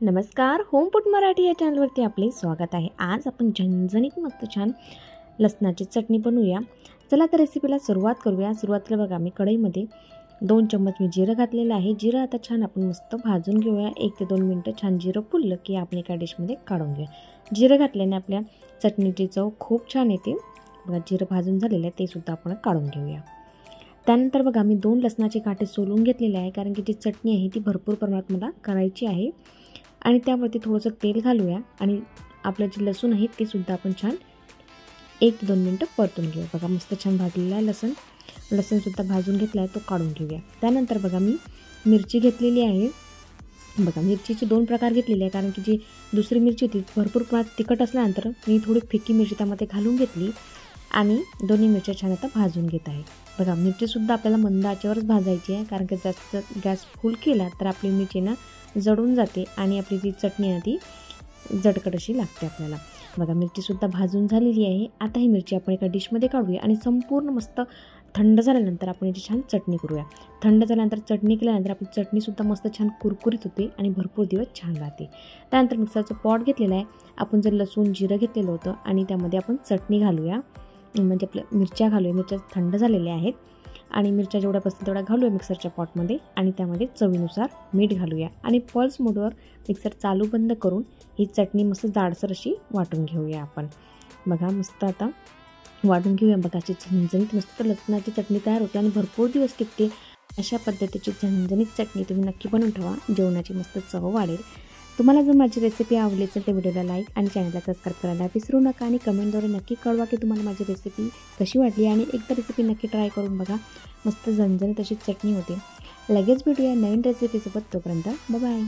नमस्कार, होमफूड मराठी या चॅनलवरती आपले स्वागत आहे। आज आपण झणझणीत मस्त छान लसणाची चटणी बनवूया। चला तर रेसिपीला सुरुवात करूया। सुरुवातीला बघा मी कढईमध्ये 2 चम्मच मी जिरं घातलेलं आहे। जिरं आता छान आपण मस्त भाजून घेऊया। 1 ते 2 मिनिटं छान जिरं फुललं की आपण एका डिशमध्ये काढून घेऊया। जिरं घातल्याने आपल्या चटणीची चव खूप छान येते। बघा जिरं भाजून झालेलं आहे ते सुद्धा आपण काढून घेऊया। त्यानंतर बघा मी 2 लसणाचे काटे सोलून घेतलेले आहे, कारण की जी चटणी आहे ती भरपूर प्रमाणात मला करायची आहे। आणि त्यावरती थोडंसं तेल घालूया आणि आपलं जे लसूण आहे ते सुद्धा आपण छान 1 ते 2 मिनिटं परतून घेऊया। बघा मस्त छान भाजलेला आहे लसूण सुद्धा भाजून घेतला आहे तो काढून घेऊया। त्यानंतर बघा मी मिरची घेतलेली आहे। बघा मिरचीचे 2 प्रकार घेतलेले आहे, कारण की जी दुसरी मिरची होती भरपूर प्रमाणात तिखट असल्यानंतर मी थोडी फिक्की मिरची त्यामध्ये घालून घेतली आणि दोन्ही मिरच्या छान आता भाजून घेत आहे। बघा मिरचीसुद्धा आपल्याला मंद आचेवरच भाजायची आहे, कारण की जास्त गॅस फुल केला तर आपली मिरची ना जळून जाते आणि आपली जी चटणी आहे ती जडकट अशी लागते आपल्याला। बघा मिरचीसुद्धा भाजून झालेली आहे। आता ही मिरची आपण एका डिशमध्ये काढूया आणि संपूर्ण मस्त थंड झाल्यानंतर आपण याची छान चटणी करूया। थंड झाल्यानंतर चटणी केल्यानंतर आपली चटणीसुद्धा मस्त छान कुरकुरीत होते आणि भरपूर दिवस छान राहते। त्यानंतर मिक्सरचं पॉट घेतलेलं आहे। आपण जर लसूण जिरं घेतलेलं होतं आणि त्यामध्ये आपण चटणी घालूया, म्हणजे आपल्या मिरच्या घालूया। मिरच्या थंड झालेल्या आहेत आणि मिरच्या जेवढ्या बसतील तेवढ्या घालूया मिक्सरच्या पॉटमध्ये आणि त्यामध्ये चवीनुसार मीठ घालूया आणि पल्स मोडवर मिक्सर चालू बंद करून ही चटणी मस्त जाडसर अशी वाटून घेऊया आपण। बघा मस्त आता वाटून घेऊया। बघा अशी झणझणीत मस्त लसणाची चटणी तयार होते आणि भरपूर दिवस टिकते। अशा पद्धतीची झणझणीत चटणी तुम्ही नक्की बनवून ठेवा, जेवणाची मस्त चव वाढेल। तुम्हाला जर माझी रेसिपी आवडली असेल तर व्हिडिओला लाईक आणि चॅनलला सबस्क्राईब करायला विसरू नका आणि कमेंटद्वारे नक्की कळवा की तुम्हाला माझी रेसिपी कशी वाटली आणि एकदा रेसिपी नक्की ट्राय करून बघा। मस्त झणझणीत अशी चटणी होते। लगेच भेटूया नवीन रेसिपीसोबत, तोपर्यंत बाय बाय।